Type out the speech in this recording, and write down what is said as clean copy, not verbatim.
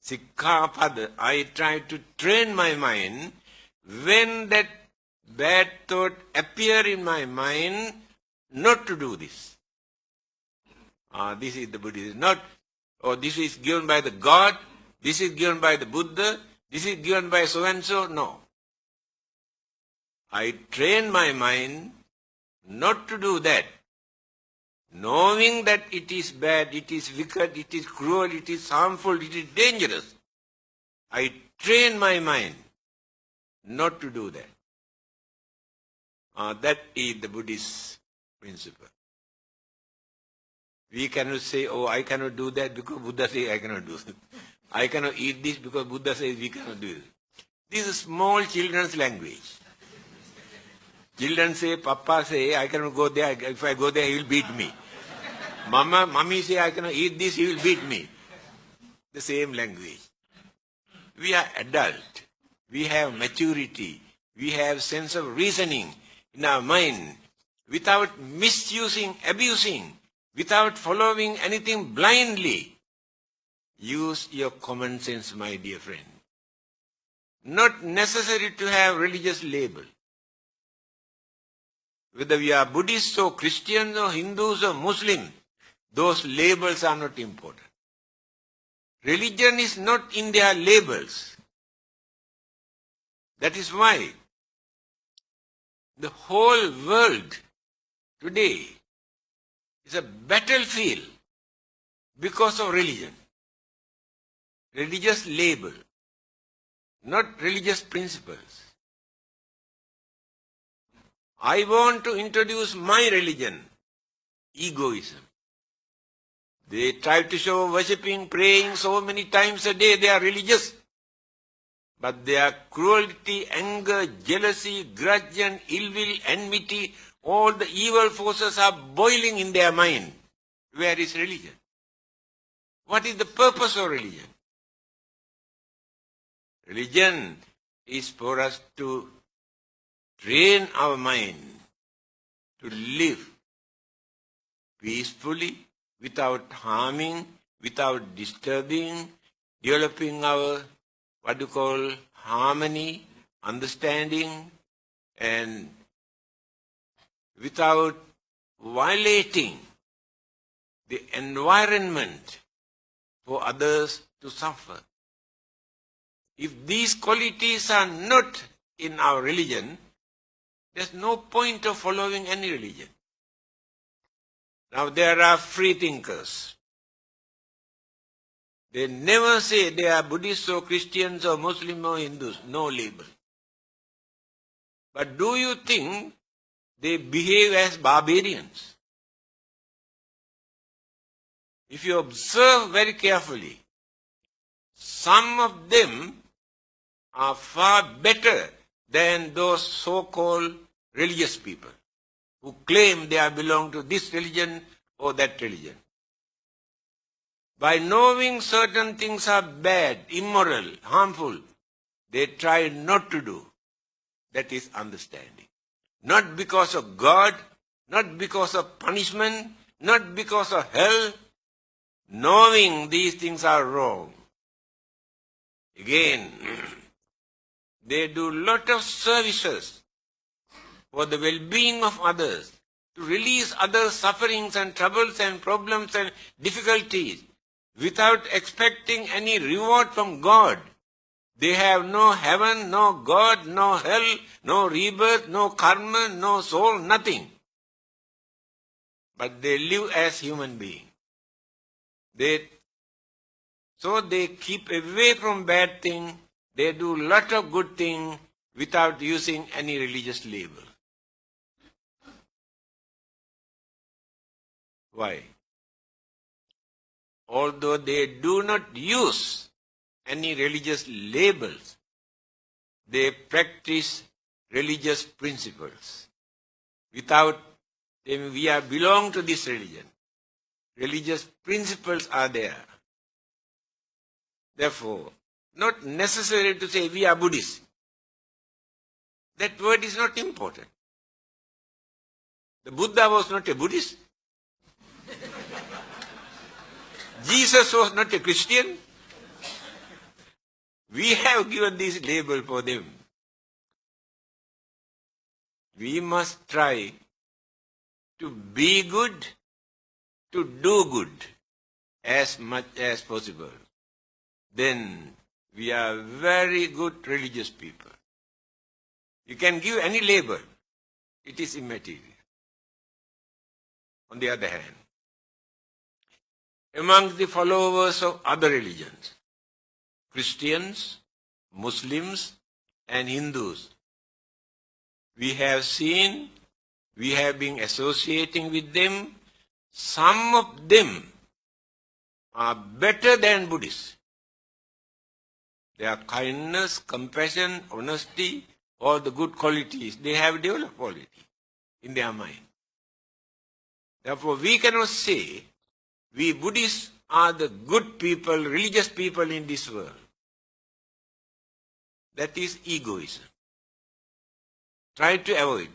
Sikkhapada, I try to train my mind when that bad thought appear in my mind, not to do this. This is the Buddhism. Not, this is given by the God, this is given by the Buddha, this is given by so-and-so. No. I train my mind not to do that. Knowing that it is bad, it is wicked, it is cruel, it is harmful, it is dangerous. I train my mind not to do that. That is the Buddhist principle. We cannot say, I cannot do that because Buddha says I cannot do it. I cannot eat this because Buddha says we cannot do it. This is small children's language. Children say, Papa say, I cannot go there. If I go there, he will beat me. Mommy say, I cannot eat this, he will beat me. The same language. We are adult. We have maturity. We have sense of reasoning in our mind. Without misusing, abusing, without following anything blindly. Use your common sense, my dear friend. Not necessary to have religious label. Whether we are Buddhists or Christians or Hindus or Muslims, those labels are not important. Religion is not in their labels. That is why the whole world today is a battlefield because of religion. Religious label, not religious principles. I want to introduce my religion, egoism. They try to show worshipping, praying so many times a day they are religious. But their cruelty, anger, jealousy, grudge and ill will, enmity, all the evil forces are boiling in their mind. Where is religion? What is the purpose of religion? Religion is for us to train our mind to live peacefully, without harming, without disturbing, developing our, harmony, understanding, and without violating the environment for others to suffer. If these qualities are not in our religion, there's no point of following any religion. Now there are free thinkers. They never say they are Buddhists or Christians or Muslims or Hindus. No label. But do you think they behave as barbarians? If you observe very carefully, some of them are far better than those so-called religious people who claim they belong to this religion or that religion. By knowing certain things are bad, immoral, harmful, they try not to do. That is understanding. Not because of God, not because of punishment, not because of hell. Knowing these things are wrong. Again, they do lot of services for the well-being of others, to release others' sufferings and troubles and problems and difficulties, without expecting any reward from God. They have no heaven, no God, no hell, no rebirth, no karma, no soul, nothing. But they live as human beings. So they keep away from bad things. They do lot of good things without using any religious label. Why? Although they do not use any religious labels, they practice religious principles. Without saying we belong to this religion. Religious principles are there. Therefore, not necessary to say we are Buddhists. That word is not important. The Buddha was not a Buddhist. Jesus was not a Christian. We have given this label for them. We must try to be good, to do good as much as possible. Then we are very good religious people. You can give any label. It is immaterial. On the other hand, among the followers of other religions, Christians, Muslims, and Hindus, we have been associating with them. Some of them are better than Buddhists. Their kindness, compassion, honesty, all the good qualities, they have developed quality in their mind. Therefore, we cannot say we Buddhists are the good people, religious people in this world. That is egoism. Try to avoid.